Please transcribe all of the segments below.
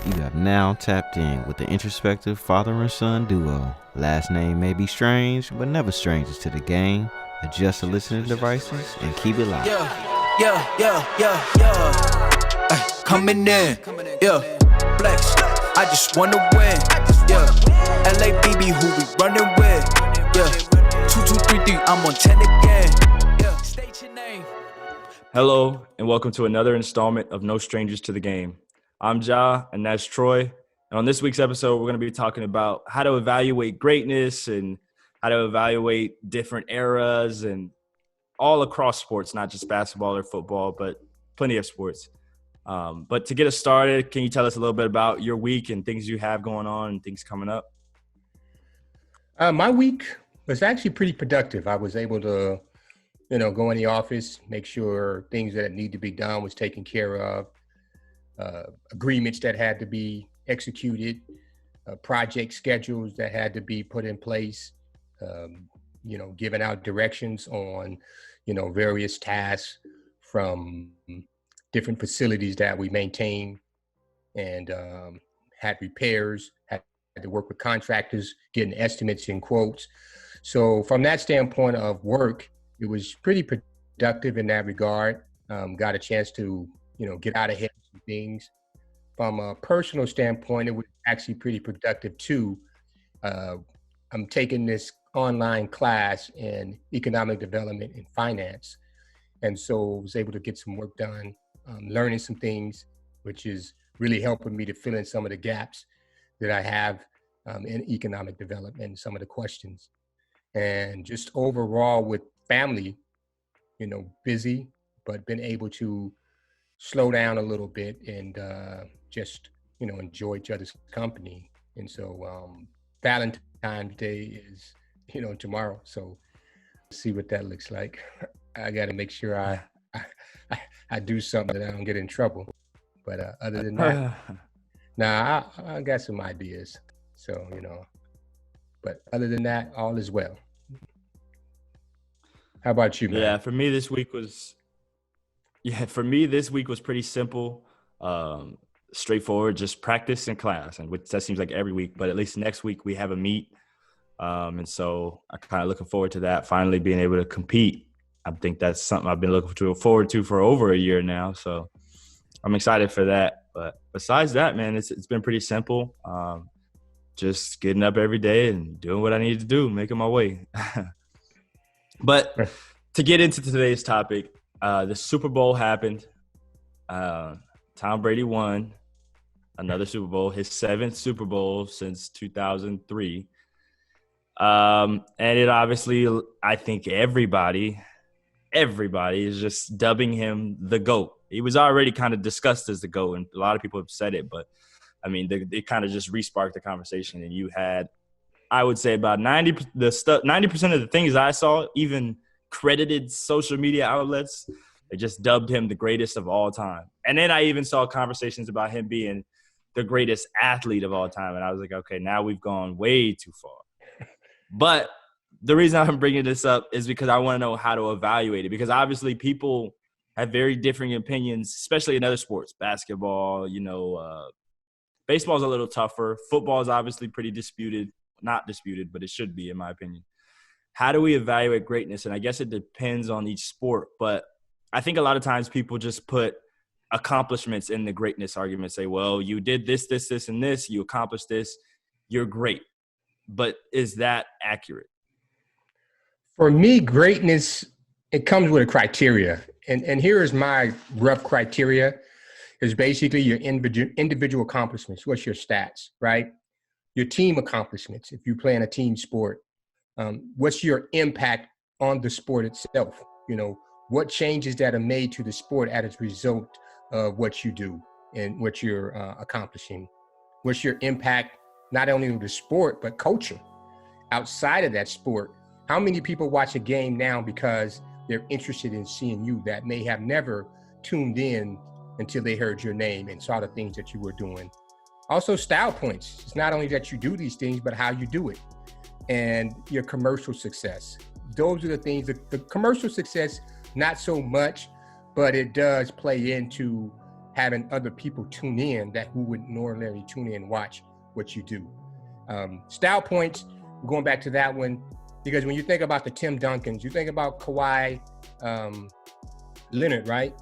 You have now tapped in with the introspective father and son duo. Last name may be strange, but never strangers to the game. Adjust the listening devices and keep it live. Coming in, flex. I just wanna win, LABB, who we running with, 2233, I'm on 10 again, state your name. Hello, and welcome to another installment of No Strangers to the Game. I'm Ja, and that's Troy. And on this week's episode, we're going to be talking about how to evaluate greatness and how to evaluate different eras and all across sports, not just basketball or football, but plenty of sports. But to get us started, can you tell us a little bit about your week and things you have going on and things coming up? My week was actually pretty productive. I was able to, go in the office, make sure things that need to be done was taken care of, agreements that had to be executed, project schedules that had to be put in place, giving out directions on, various tasks from different facilities that we maintain, and had repairs, had to work with contractors, getting estimates and quotes. So from that standpoint of work, it was pretty productive in that regard. Got a chance to, get out ahead of some things. From a personal standpoint, it was actually pretty productive too. I'm taking this online class in economic development and finance. And so I was able to get some work done, learning some things, which is really helping me to fill in some of the gaps that I have in economic development and some of the questions. And just overall with family, busy, but been able to slow down a little bit and just, enjoy each other's company. And so Valentine's Day is, tomorrow. So see what that looks like. I got to make sure I do something that I don't get in trouble. But other than that, I got some ideas. So, but other than that, all is well. How about you, man? Yeah, for me this week was pretty simple, straightforward, just practice and class, and which that seems like every week. But at least next week we have a meet, and so I'm kind of looking forward to that. Finally being able to compete. I think that's something I've been looking forward to for over a year now. So I'm excited for that. But besides that, man, it's been pretty simple. Just getting up every day and doing what I need to do, making my way. But to get into today's topic, the Super Bowl happened. Tom Brady won another Super Bowl, his 7th Super Bowl since 2003. And it obviously, I think everybody is just dubbing him the GOAT. He was already kind of discussed as the GOAT, and a lot of people have said it, but I mean, it kind of just re-sparked the conversation, and you had, I would say, about 90% of the things I saw, even credited social media outlets, they just dubbed him the greatest of all time. And then I even saw conversations about him being the greatest athlete of all time, and I was like, okay, now we've gone way too far. But the reason I'm bringing this up is because I want to know how to evaluate it, because obviously people have very differing opinions, especially in other sports. Basketball, baseball's a little tougher. Football is obviously pretty disputed. Not disputed, but it should be, in my opinion. How do we evaluate greatness? And I guess it depends on each sport, but I think a lot of times people just put accomplishments in the greatness argument, say, well, you did this, this, this, and this, you accomplished this, you're great. But is that accurate? For me, greatness, it comes with a criteria. And here is my rough criteria, is basically your individual accomplishments. What's your stats, right? Your team accomplishments, if you play in a team sport. What's your impact on the sport itself? What changes that are made to the sport as a result of what you do and what you're accomplishing? What's your impact, not only on the sport, but culture outside of that sport? How many people watch a game now because they're interested in seeing you that may have never tuned in until they heard your name and saw the things that you were doing? Also, style points. It's not only that you do these things, but how you do it. And your commercial success. Those are the things. The commercial success, not so much, but it does play into having other people tune in that who would normally tune in and watch what you do. Style points, going back to that one, because when you think about the Tim Duncans, you think about Kawhi Leonard, right?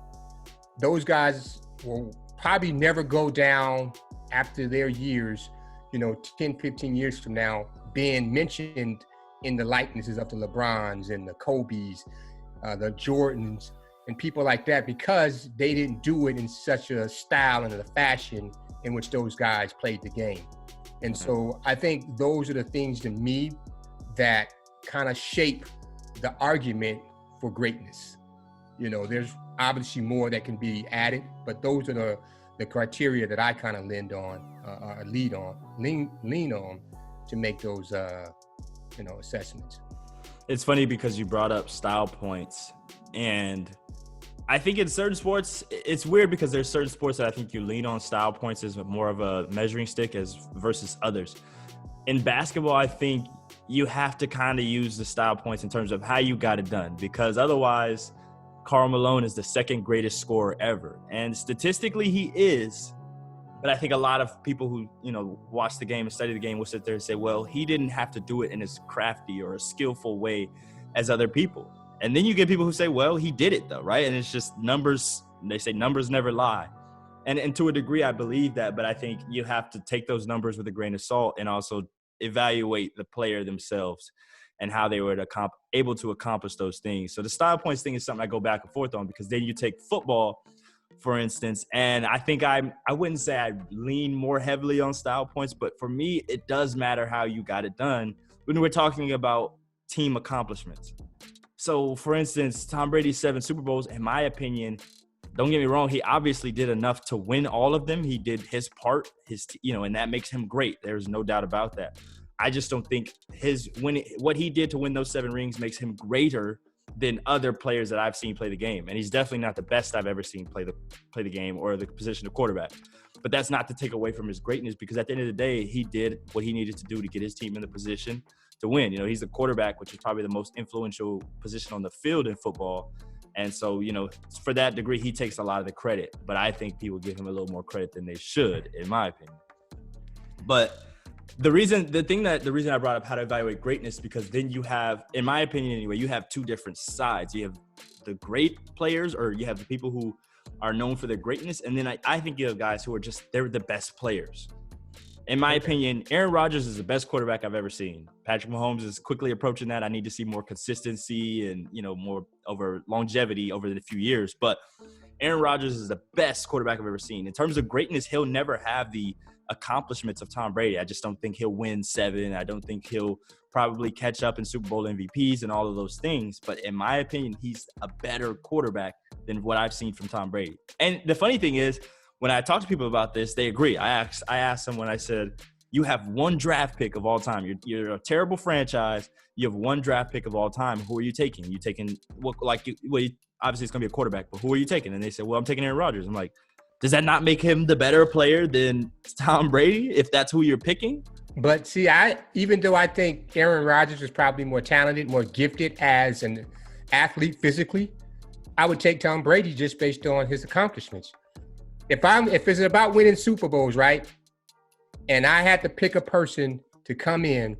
Those guys will probably never go down after their years, 10, 15 years from now, being mentioned in the likenesses of the LeBrons and the Kobes, the Jordans, and people like that, because they didn't do it in such a style and a fashion in which those guys played the game. And so I think those are the things to me that kind of shape the argument for greatness. There's obviously more that can be added, but those are the criteria that I kind of lean on to make those assessments. It's funny because you brought up style points, and I think in certain sports, it's weird because there's certain sports that I think you lean on style points as more of a measuring stick versus others. In basketball, I think you have to kind of use the style points in terms of how you got it done, because otherwise Karl Malone is the second greatest scorer ever. And statistically he is, but I think a lot of people who, watch the game and study the game will sit there and say, well, he didn't have to do it in as crafty or a skillful way as other people. And then you get people who say, well, he did it though, right? And it's just numbers. They say numbers never lie. And to a degree, I believe that, but I think you have to take those numbers with a grain of salt and also evaluate the player themselves and how they were able to accomplish those things. So the style points thing is something I go back and forth on, because then you take football, for instance, and I think I wouldn't say I lean more heavily on style points, but for me, it does matter how you got it done when we're talking about team accomplishments. So, for instance, Tom Brady's 7 Super Bowls, in my opinion, don't get me wrong, he obviously did enough to win all of them. He did his part, and that makes him great. There's no doubt about that. I just don't think what he did to win those 7 rings makes him greater than other players that I've seen play the game. And he's definitely not the best I've ever seen play the game or the position of quarterback. But that's not to take away from his greatness, because at the end of the day, he did what he needed to do to get his team in the position to win. He's the quarterback, which is probably the most influential position on the field in football. And so, for that degree, he takes a lot of the credit. But I think people give him a little more credit than they should, in my opinion. But the reason I brought up how to evaluate greatness, because then you have, in my opinion anyway, you have two different sides. You have the great players, or you have the people who are known for their greatness. And then I think you have guys who are they're the best players. In my opinion, Aaron Rodgers is the best quarterback I've ever seen. Patrick Mahomes is quickly approaching that. I need to see more consistency and, more over longevity over the few years. But Aaron Rodgers is the best quarterback I've ever seen. In terms of greatness, he'll never have the accomplishments of Tom Brady. I just don't think he'll win 7. I don't think he'll probably catch up in Super Bowl MVPs and all of those things. But in my opinion, he's a better quarterback than what I've seen from Tom Brady. And the funny thing is, when I talk to people about this, they agree. I asked someone, I said, you have 1 draft pick of all time. You're a terrible franchise. You have 1 draft pick of all time. Who are you taking? You taking obviously it's going to be a quarterback, but who are you taking? And they said, well, I'm taking Aaron Rodgers. I'm like, does that not make him the better player than Tom Brady if that's who you're picking? But see, even though I think Aaron Rodgers is probably more talented, more gifted as an athlete physically, I would take Tom Brady just based on his accomplishments. If it's about winning Super Bowls, right, and I had to pick a person to come in,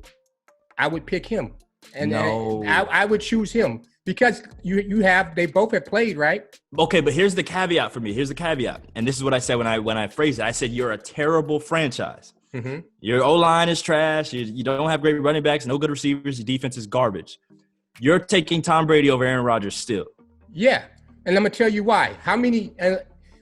I would pick him, and I would choose him because they both have played, right? Okay, but here's the caveat for me. Here's the caveat, and this is what I said when I phrased it. I said you're a terrible franchise. Mm-hmm. Your O-line is trash. You don't have great running backs, no good receivers. Your defense is garbage. You're taking Tom Brady over Aaron Rodgers still. Yeah, and I'm gonna tell you why. How many?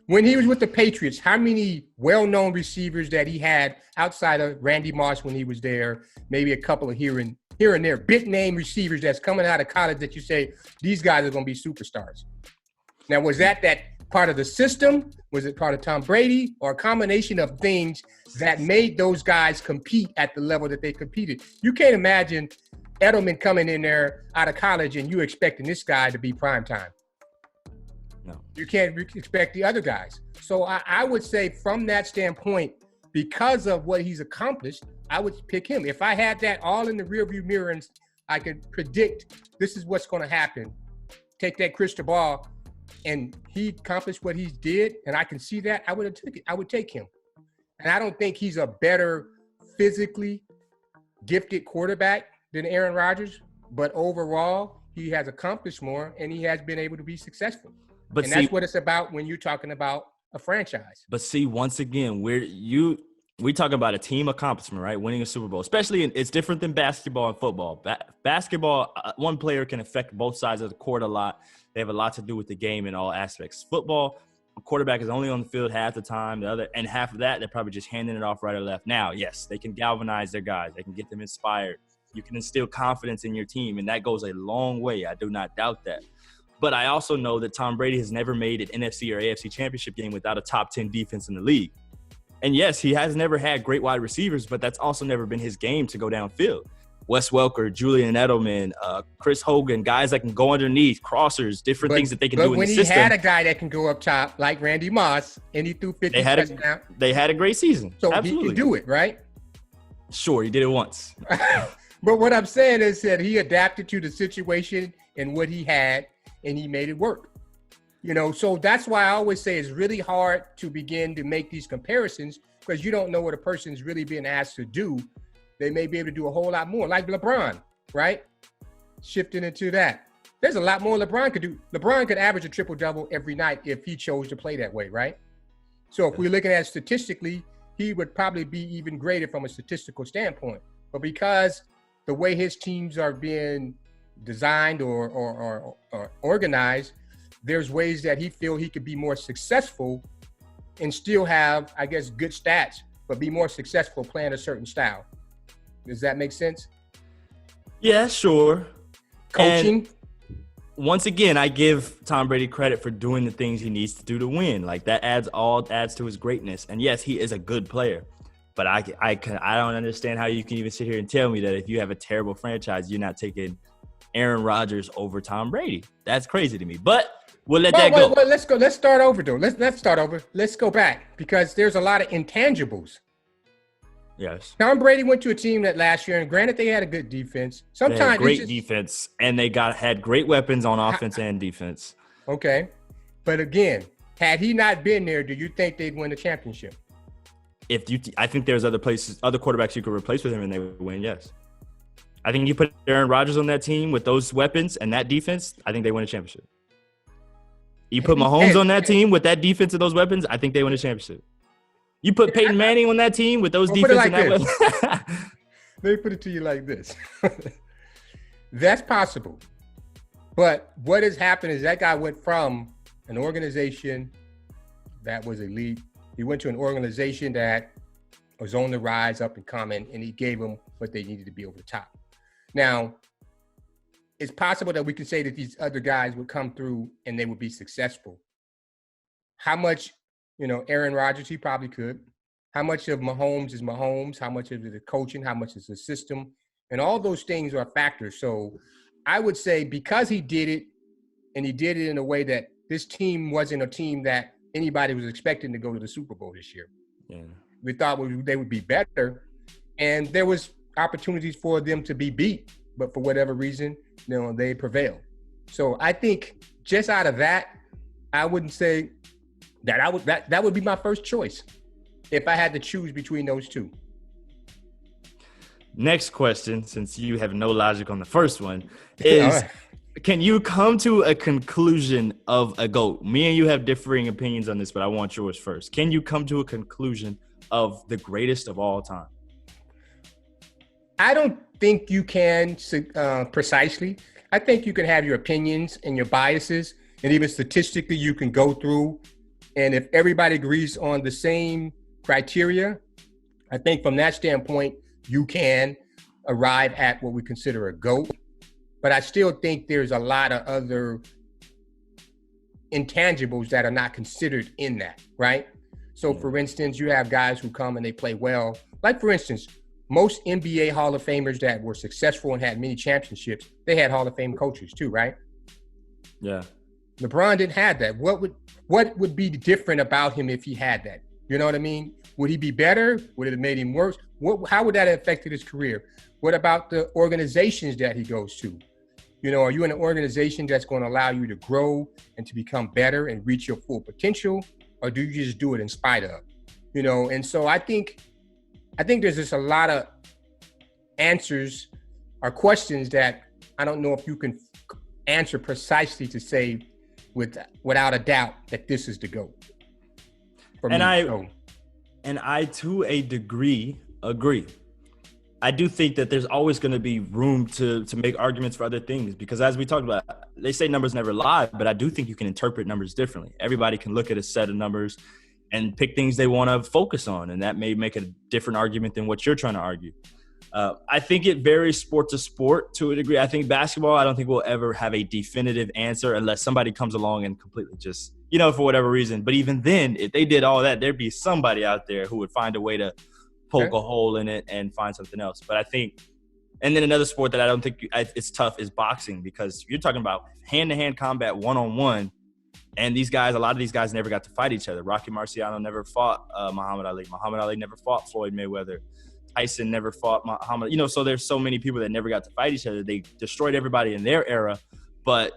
When he was with the Patriots, how many well-known receivers that he had outside of Randy Moss when he was there, maybe a couple of here and there, big-name receivers that's coming out of college that you say, these guys are going to be superstars. Now, was that part of the system? Was it part of Tom Brady, or a combination of things that made those guys compete at the level that they competed? You can't imagine Edelman coming in there out of college and you expecting this guy to be prime time. No. You can't expect the other guys. So I would say from that standpoint, because of what he's accomplished, I would pick him. If I had that all in the rearview mirror and I could predict this is what's going to happen, take that crystal ball and he accomplished what he did, and I can see that, I would take him. And I don't think he's a better physically gifted quarterback than Aaron Rodgers, but overall, he has accomplished more and he has been able to be successful. But that's what it's about when you're talking about a franchise. But see, once again, we talk about a team accomplishment, right? Winning a Super Bowl, especially it's different than basketball and football. Basketball, one player can affect both sides of the court a lot. They have a lot to do with the game in all aspects. Football, a quarterback is only on the field half the time. The other, and half of that, they're probably just handing it off right or left. Now, yes, they can galvanize their guys. They can get them inspired. You can instill confidence in your team, and that goes a long way. I do not doubt that. But I also know that Tom Brady has never made an NFC or AFC championship game without a top 10 defense in the league. And yes, he has never had great wide receivers, but that's also never been his game to go downfield. Wes Welker, Julian Edelman, Chris Hogan, guys that can go underneath, crossers, different things that they can do in the system. But when he had a guy that can go up top, like Randy Moss, and he threw 50 touchdowns. They had a great season. So Absolutely. He can do it, right? Sure, he did it once. But what I'm saying is that he adapted to the situation and what he had, and he made it work. You know, so that's why I always say it's really hard to begin to make these comparisons because you don't know what a person's really being asked to do. They may be able to do a whole lot more, like LeBron, right? Shifting into that. There's a lot more LeBron could do. LeBron could average a triple-double every night if he chose to play that way, right? So if we're looking at statistically, he would probably be even greater from a statistical standpoint. But because the way his teams are being designed or organized, there's ways that he feel he could be more successful and still have, I guess, good stats, but be more successful playing a certain style. Does that make sense? Yeah, sure. Coaching. And once again, I give Tom Brady credit for doing the things he needs to do to win. Like that adds to his greatness. And yes, he is a good player. But I don't understand how you can even sit here and tell me that if you have a terrible franchise, you're not taking Aaron Rodgers over Tom Brady. That's crazy to me. But we'll let that go. Well, let's go. Let's start over, though. Let's start over. Let's go back because there's a lot of intangibles. Yes. Tom Brady went to a team that last year, and granted, they had a good defense. Sometimes they had great defense, and they had great weapons on offense and defense. Okay, but again, had he not been there, do you think they'd win the championship? I think there's other quarterbacks you could replace with him, and they would win. Yes. I think you put Aaron Rodgers on that team with those weapons and that defense, I think they win a championship. You put Mahomes on that team with that defense and those weapons, I think they win a championship. You put Peyton Manning on that team with those defense and that weapons. Let me put it to you like this. That's possible. But what has happened is that guy went from an organization that was elite. He went to an organization that was on the rise, up and coming, and he gave them what they needed to be over the top. Now, it's possible that we can say that these other guys would come through and they would be successful. How much, Aaron Rodgers, he probably could. How much of Mahomes is Mahomes? How much of it is coaching? How much is the system? And all those things are factors. So I would say because he did it, and he did it in a way that this team wasn't a team that anybody was expecting to go to the Super Bowl this year. Yeah. We thought they would be better, and there was opportunities for them to be beat, but for whatever reason, they prevailed. So I think just out of that, I wouldn't say that that would be my first choice if I had to choose between those two. Next question, since you have no logic on the first one, is can you come to a conclusion of a GOAT? Me and you have differing opinions on this, but I want yours first. Can you come to a conclusion of the greatest of all time? I don't think you can precisely. I think you can have your opinions and your biases, and even statistically you can go through. And if everybody agrees on the same criteria, I think from that standpoint, you can arrive at what we consider a GOAT. But I still think there's a lot of other intangibles that are not considered in that, right? So for instance, you have guys who come and they play well. Like for instance, most NBA Hall of Famers that were successful and had many championships, they had Hall of Fame coaches too, right? Yeah. LeBron didn't have that. What would be different about him if he had that? You know what I mean? Would he be better? Would it have made him worse? How would that have affected his career? What about the organizations that he goes to? Are you in an organization that's going to allow you to grow and to become better and reach your full potential, or do you just do it in spite of? And so I think there's just a lot of answers or questions that I don't know if you can answer precisely to say without a doubt that this is the GOAT. And I to a degree agree. I do think that there's always going to be room to make arguments for other things, because as we talked about, they say numbers never lie, but I do think you can interpret numbers differently. Everybody can look at a set of numbers and pick things they want to focus on, and that may make a different argument than what you're trying to argue. I think it varies sport to sport to a degree. I think basketball, I don't think we'll ever have a definitive answer unless somebody comes along and completely just, for whatever reason. But even then, if they did all that, there'd be somebody out there who would find a way to poke a hole in it and find something else. But I think, and then another sport that I don't think it's tough is boxing, because you're talking about hand-to-hand combat, one-on-one, and a lot of these guys never got to fight each other. Rocky Marciano never fought Muhammad Ali. Muhammad Ali never fought Floyd Mayweather. Tyson never fought Muhammad. So there's so many people that never got to fight each other. They destroyed everybody in their era. But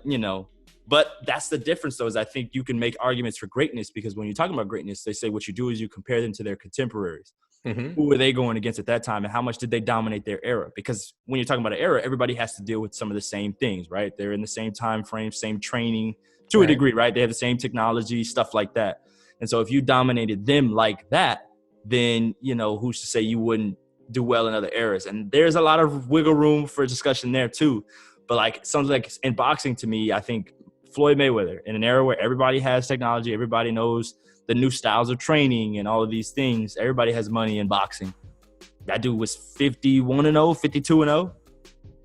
that's the difference, though, is I think you can make arguments for greatness, because when you're talking about greatness, they say what you do is you compare them to their contemporaries. Mm-hmm. Who were they going against at that time, and how much did they dominate their era? Because when you're talking about an era, everybody has to deal with some of the same things, right? They're in the same time frame, same training to a degree, right? They have the same technology, stuff like that. And so if you dominated them like that, then, who's to say you wouldn't do well in other eras? And there's a lot of wiggle room for discussion there too. But something like in boxing, to me, I think Floyd Mayweather, in an era where everybody has technology, everybody knows the new styles of training and all of these things, everybody has money in boxing. That dude was 51-0, 52-0.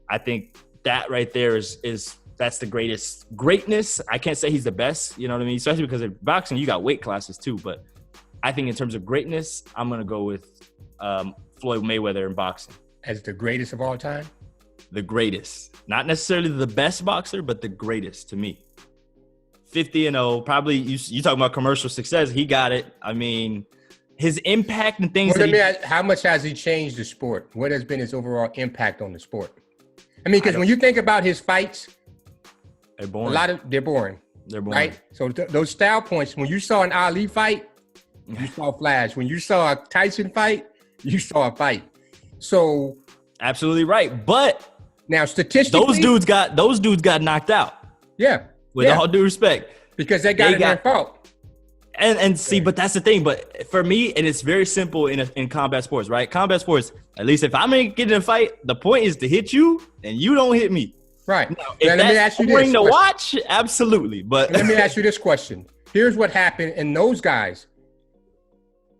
I think that right there that's the greatest greatness. I can't say he's the best, you know what I mean? Especially because in boxing, you got weight classes too. But I think in terms of greatness, I'm going to go with Floyd Mayweather in boxing. As the greatest of all time? The greatest. Not necessarily the best boxer, but the greatest to me. 50-0, probably you talking about commercial success. He got it. I mean, his impact and things. How much has he changed the sport? What has been his overall impact on the sport? I mean, because when you think about his fights, they're boring. They're boring. They're boring. Right? So those style points, when you saw an Ali fight, you saw flash. When you saw a Tyson fight, you saw a fight. So absolutely right. But now statistically, those dudes got knocked out. Yeah. With all due respect. Because they got their fault. And see, but that's the thing. But for me, and it's very simple in combat sports, right? Combat sports, at least if I'm going to get in a fight, the point is to hit you and you don't hit me. Right. Now, if let me ask you this. To watch, absolutely. But let me ask you this question. Here's what happened in those guys.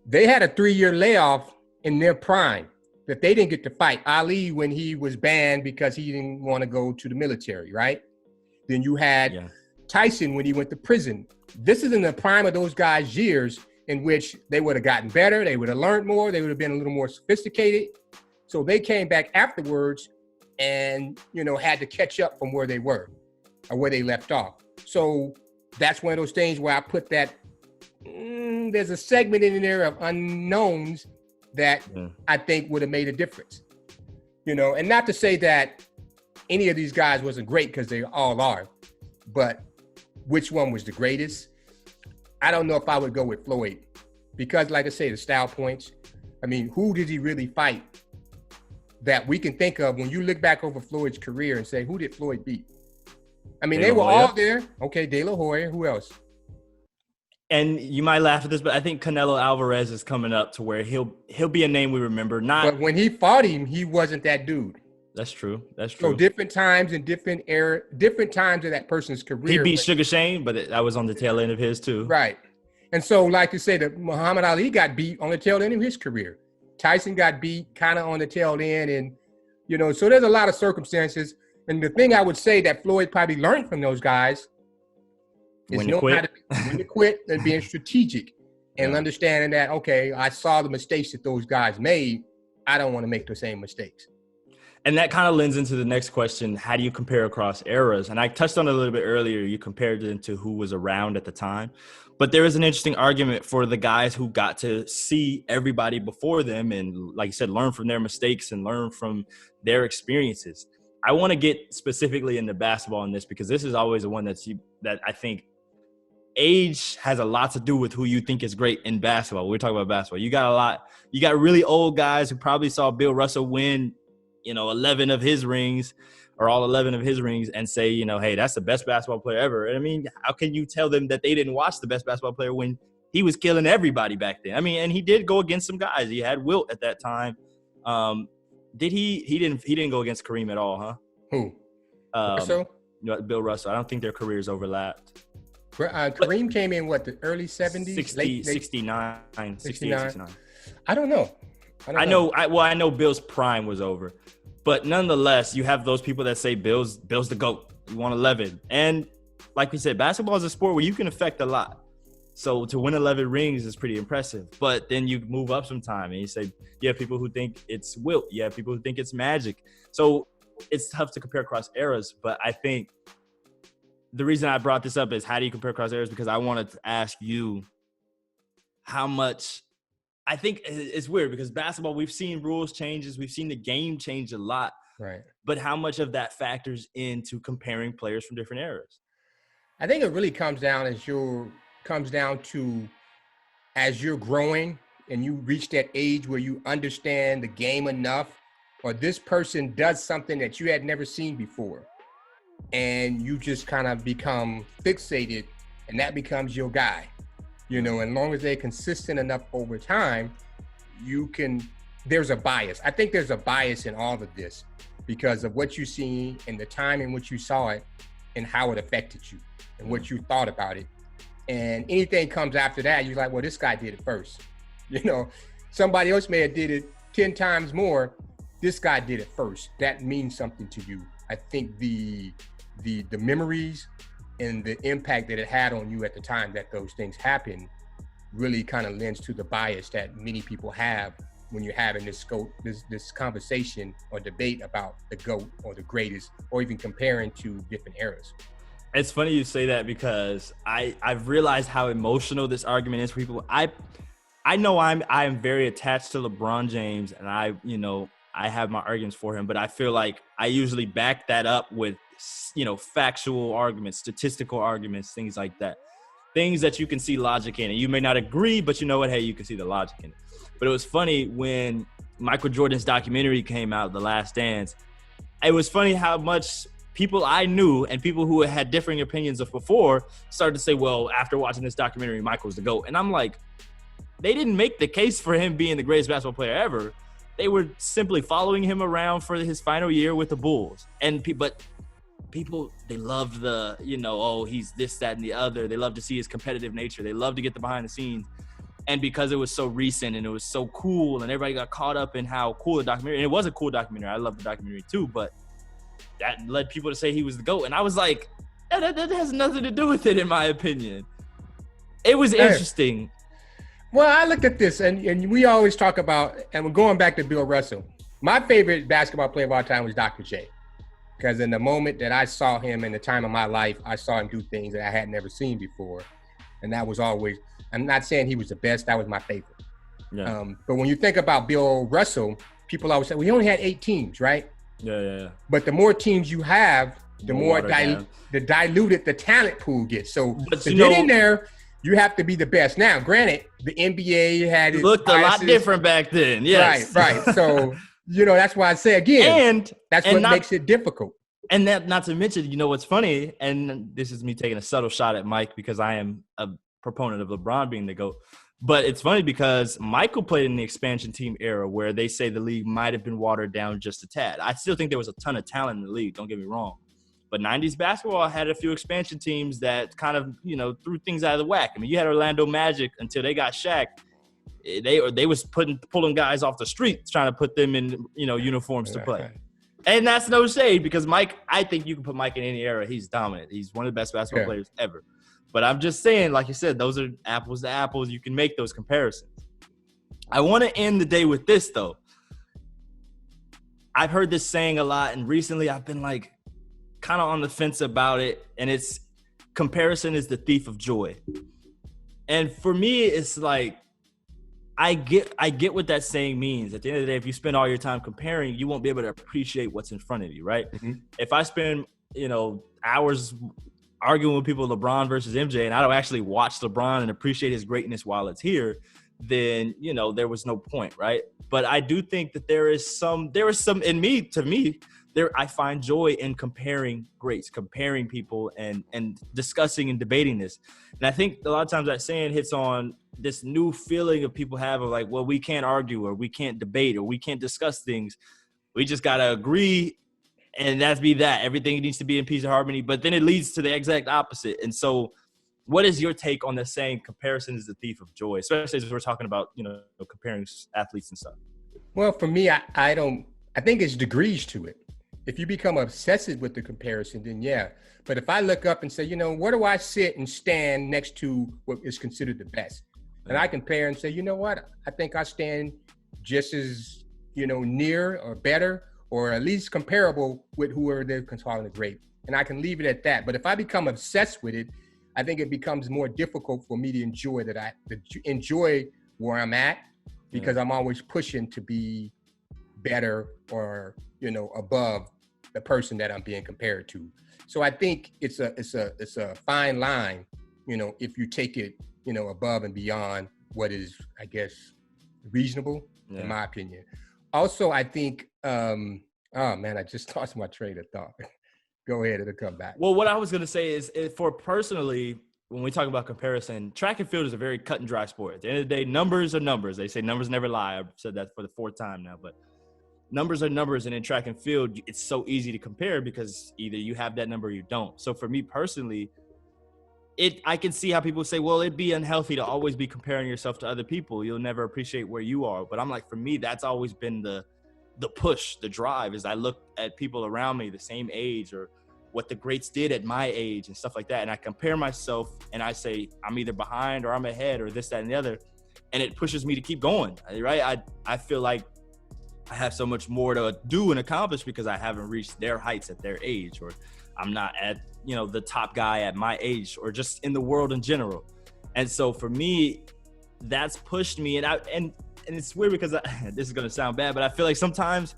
They had a 3-year layoff in their prime that they didn't get to fight. Ali, when he was banned because he didn't want to go to the military, right? Then you had Tyson when he went to prison. This is in the prime of those guys' years in which they would have gotten better. They would have learned more. They would have been a little more sophisticated. So they came back afterwards and, had to catch up from where they were or where they left off. So that's one of those things where I put that, there's a segment in there of unknowns that I think would have made a difference, and not to say that any of these guys wasn't great, because they all are, but which one was the greatest? I don't know if I would go with Floyd, because like I say, the style points. I mean, who did he really fight that we can think of when you look back over Floyd's career and say, who did Floyd beat? I mean, they were all there. Okay, De La Hoya. Who else? And you might laugh at this, but I think Canelo Alvarez is coming up to where he'll be a name we remember. But when he fought him, he wasn't that dude. That's true. So different times and different times of that person's career. He beat Sugar Shane, but that was on the tail end of his too. Right. And so, like you say, that Muhammad Ali got beat on the tail end of his career. Tyson got beat kind of on the tail end, and so there's a lot of circumstances. And the thing I would say that Floyd probably learned from those guys is when to quit and being strategic and understanding that, okay, I saw the mistakes that those guys made. I don't want to make the same mistakes. And that kind of lends into the next question. How do you compare across eras? And I touched on it a little bit earlier. You compared it to who was around at the time. But there is an interesting argument for the guys who got to see everybody before them and, like you said, learn from their mistakes and learn from their experiences. I want to get specifically into basketball in this because this is always the one that I think age has a lot to do with who you think is great in basketball. We're talking about basketball. You got really old guys who probably saw Bill Russell win, 11 of his rings or all 11 of his rings and say, hey, that's the best basketball player ever. And I mean, how can you tell them that they didn't watch the best basketball player when he was killing everybody back then? I mean, and he did go against some guys. He had Wilt at that time. Did he didn't go against Kareem at all, huh? Who? Russell? Bill Russell. I don't think their careers overlapped. Kareem came in the early 70s? 69. I don't know. I know Bill's prime was over. But nonetheless, you have those people that say Bill's the GOAT. You want 11. And like we said, basketball is a sport where you can affect a lot. So to win 11 rings is pretty impressive. But then you move up some time and you say, you have people who think it's Wilt. You have people who think it's Magic. So it's tough to compare across eras. But I think the reason I brought this up is how do you compare across eras? Because I wanted to ask you how much – I think it's weird because basketball, we've seen rules changes. We've seen the game change a lot. Right. But how much of that factors into comparing players from different eras? I think it really comes down to as you're growing and you reach that age where you understand the game enough, or this person does something that you had never seen before, and you just kind of become fixated, and that becomes your guy. And as long as they're consistent enough over time, there's a bias. I think there's a bias in all of this because of what you see and the time in which you saw it and how it affected you and what you thought about it. And anything comes after that, you're like, well, this guy did it first. Somebody else may have did it 10 times more. This guy did it first. That means something to you. I think the memories and the impact that it had on you at the time that those things happened really kind of lends to the bias that many people have when you're having this conversation or debate about the GOAT or the greatest, or even comparing to different eras. It's funny you say that because I've realized how emotional this argument is for people. I know I'm very attached to LeBron James, and I have my arguments for him, but I feel like I usually back that up with factual arguments, statistical arguments, things like that. Things that you can see logic in. And you may not agree, but you know what? Hey, you can see the logic in it. But it was funny when Michael Jordan's documentary came out, The Last Dance. It was funny how much people I knew and people who had differing opinions of before started to say, well, after watching this documentary, Michael's the GOAT. And I'm like, they didn't make the case for him being the greatest basketball player ever. They were simply following him around for his final year with the Bulls. But people, they loved the, he's this, that, and the other. They love to see his competitive nature. They love to get the behind the scenes. And because it was so recent and it was so cool and everybody got caught up in how cool the documentary, and it was a cool documentary. I love the documentary too, but that led people to say he was the GOAT. And I was like, that has nothing to do with it, in my opinion. It was interesting. Well, I looked at this and we always talk about, and we're going back to Bill Russell. My favorite basketball player of all time was Dr. J. Because in the moment that I saw him in the time of my life, I saw him do things that I had never seen before. And that was always, I'm not saying he was the best, that was my favorite. Yeah. But when you think about Bill Russell, people always say, well, he only had 8 teams, right? Yeah. But the more teams you have, the more diluted the talent pool gets. So to get in there, you have to be the best. Now, granted, the NBA had it looked biases. A lot different back then. Yes. Right. So, that's why I say again, and that's what makes it difficult. And that, not to mention, what's funny, and this is me taking a subtle shot at Mike because I am a proponent of LeBron being the GOAT. But it's funny because Michael played in the expansion team era where they say the league might have been watered down just a tad. I still think there was a ton of talent in the league, don't get me wrong. But 90s basketball had a few expansion teams that kind of, threw things out of the whack. I mean, you had Orlando Magic until they got Shaq. They was pulling guys off the streets trying to put them in, uniforms to play. And that's no shade because Mike, I think you can put Mike in any era. He's dominant. He's one of the best basketball players ever. But I'm just saying, like you said, those are apples to apples. You can make those comparisons. I want to end the day with this, though. I've heard this saying a lot, and recently I've been like kind of on the fence about it. And it's comparison is the thief of joy. And for me, it's like, I get what that saying means. At the end of the day, if you spend all your time comparing, you won't be able to appreciate what's in front of you, right? Mm-hmm. If I spend, hours arguing with people, LeBron versus MJ, and I don't actually watch LeBron and appreciate his greatness while it's here, then, there was no point, right? But I do think that there is some I find joy in comparing greats, comparing people and discussing and debating this. And I think a lot of times that saying hits on this new feeling of people have of like, well, we can't argue or we can't debate or we can't discuss things. We just got to agree and that's be that. Everything needs to be in peace and harmony. But then it leads to the exact opposite. And so what is your take on the saying comparison is the thief of joy, especially as we're talking about, comparing athletes and stuff? Well, for me, I think it's degrees to it. If you become obsessive with the comparison, then yeah. But if I look up and say, where do I sit and stand next to what is considered the best? And I compare and say, you know what? I think I stand just as, near or better, or at least comparable with whoever they're calling the great. And I can leave it at that. But if I become obsessed with it, I think it becomes more difficult for me to enjoy where I'm at, because I'm always pushing to be better or, above the person that I'm being compared to. So I think it's a fine line, if you take it, above and beyond what is, I guess, reasonable, in my opinion. Also, I think, oh man, I just lost my train of thought. Go ahead, it'll come back. Well, what I was going to say is, for personally, when we talk about comparison, track and field is a very cut and dry sport. At the end of the day, numbers are numbers. They say numbers never lie. I've said that for the fourth time now, but numbers are numbers. And in track and field, it's so easy to compare because either you have that number or you don't. So for me personally, I can see how people say, well, it'd be unhealthy to always be comparing yourself to other people. You'll never appreciate where you are. But I'm like, for me, that's always been the push, the drive, is I look at people around me the same age or what the greats did at my age and stuff like that. And I compare myself and I say, I'm either behind or I'm ahead or this, that, and the other. And it pushes me to keep going, right? I feel like I have so much more to do and accomplish because I haven't reached their heights at their age, or I'm not at, the top guy at my age, or just in the world in general. And so for me, that's pushed me. And it's weird because this is going to sound bad, but I feel like sometimes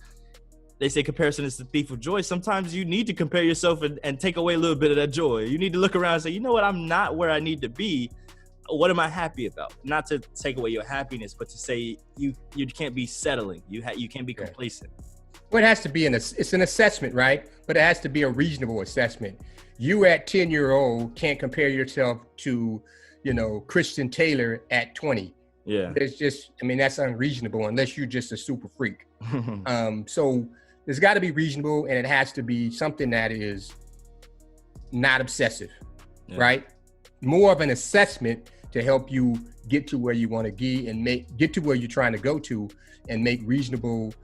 they say comparison is the thief of joy. Sometimes you need to compare yourself and take away a little bit of that joy. You need to look around and say, you know what? I'm not where I need to be. What am I happy about? Not to take away your happiness, but to say you can't be settling. You can't be complacent. Well, it has to be it's an assessment, right? But it has to be a reasonable assessment. You at 10-year-old can't compare yourself to, Christian Taylor at 20. Yeah. It's just, that's unreasonable unless you're just a super freak. So there's got to be reasonable, and it has to be something that is not obsessive, right? More of an assessment to help you get to where you want to be and get to where you're trying to go to and make reasonable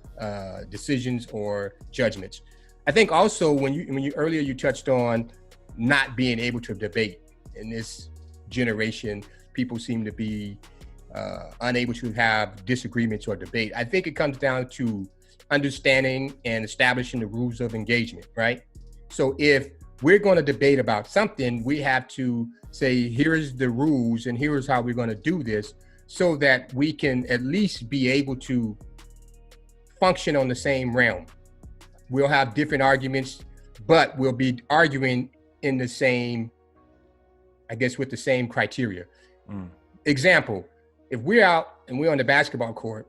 decisions or judgments. I think also when you earlier you touched on not being able to debate. In this generation, people seem to be unable to have disagreements or debate. I think it comes down to understanding and establishing the rules of engagement, right? So if we're going to debate about something, we have to say, here's the rules and here's how we're going to do this, so that we can at least be able to function on the same realm. We'll have different arguments, but we'll be arguing in the same, I guess, with the same criteria. Example, if we're out and we're on the basketball court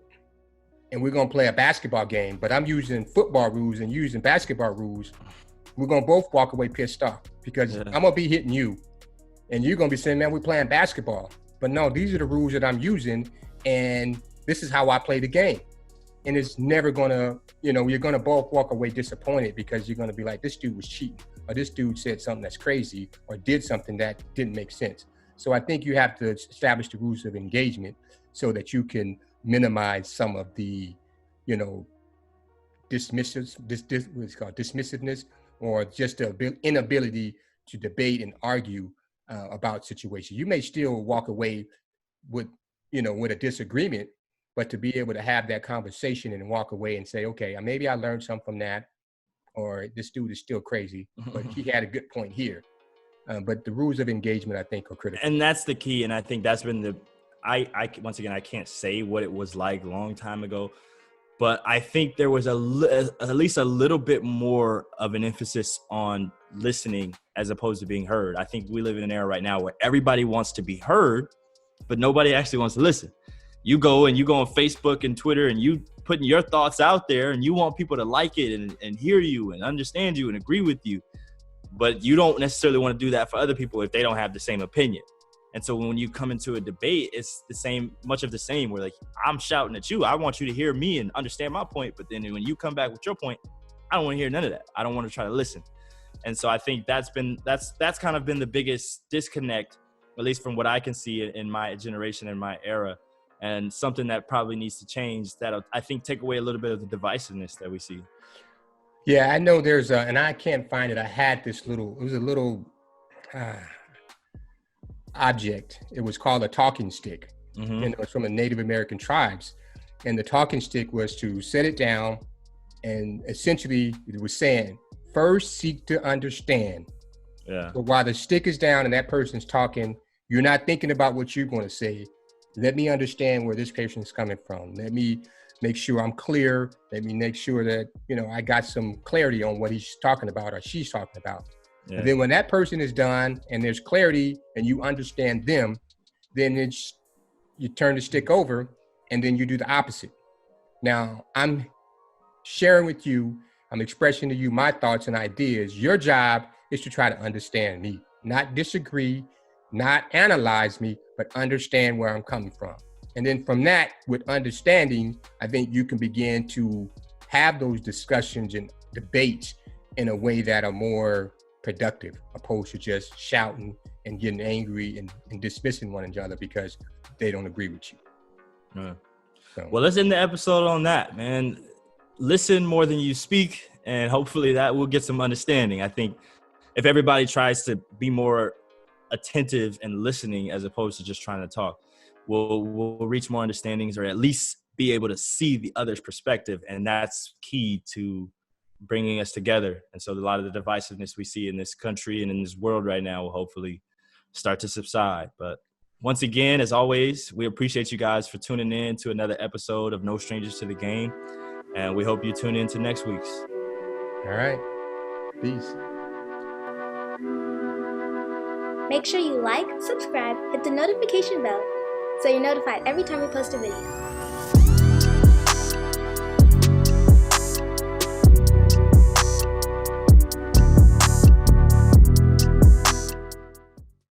and we're going to play a basketball game, but I'm using football rules and using basketball rules, we're going to both walk away pissed off because I'm going to be hitting you and you're going to be saying, man, we're playing basketball. But no, these are the rules that I'm using and this is how I play the game. And it's never going to, you're going to both walk away disappointed because you're going to be like, this dude was cheating, or this dude said something that's crazy or did something that didn't make sense. So I think you have to establish the rules of engagement so that you can minimize some of the, dismissiveness, or just the inability to debate and argue about situations. You may still walk away with a disagreement, but to be able to have that conversation and walk away and say, okay, maybe I learned something from that, or this dude is still crazy, but he had a good point here. But the rules of engagement, I think, are critical. And that's the key. And I think that's been I once again, I can't say what it was like a long time ago, but I think there was at least a little bit more of an emphasis on listening as opposed to being heard. I think we live in an era right now where everybody wants to be heard, but nobody actually wants to listen. You go on Facebook and Twitter and you putting your thoughts out there and you want people to like it and hear you and understand you and agree with you. But you don't necessarily want to do that for other people if they don't have the same opinion. And so when you come into a debate, it's much of the same, where like, I'm shouting at you. I want you to hear me and understand my point. But then when you come back with your point, I don't want to hear none of that. I don't want to try to listen. And so I think that's kind of been the biggest disconnect, at least from what I can see in my generation and my era, and something that probably needs to change, that I think take away a little bit of the divisiveness that we see. Yeah, I know there's and I can't find it. I had it was a little object. It was called a talking stick. Mm-hmm. And it was from the Native American tribes. And the talking stick was to set it down, and essentially it was saying, first seek to understand. Yeah. But while the stick is down and that person's talking, you're not thinking about what you're going to say. Let me understand where this person is coming from. Let me make sure I'm clear. Let me make sure that, I got some clarity on what he's talking about or she's talking about. Yeah. And then when that person is done and there's clarity and you understand them, then you turn the stick over and then you do the opposite. Now, I'm sharing with you, I'm expressing to you my thoughts and ideas. Your job is to try to understand me, not disagree, not analyze me, but understand where I'm coming from. And then from that, with understanding, I think you can begin to have those discussions and debates in a way that are more productive, opposed to just shouting and getting angry and dismissing one another because they don't agree with you. Yeah. So. Well, let's end the episode on that, man. Listen more than you speak, and hopefully that will get some understanding. I think if everybody tries to be more attentive and listening as opposed to just trying to talk, we'll reach more understandings, or at least be able to see the other's perspective. And that's key to bringing us together. And so a lot of the divisiveness we see in this country and in this world right now will hopefully start to subside. But once again, as always, we appreciate you guys for tuning in to another episode of No Strangers to the Game. And we hope you tune in to next week's. All right. Peace. Make sure you like, subscribe, hit the notification bell so you're notified every time we post a video.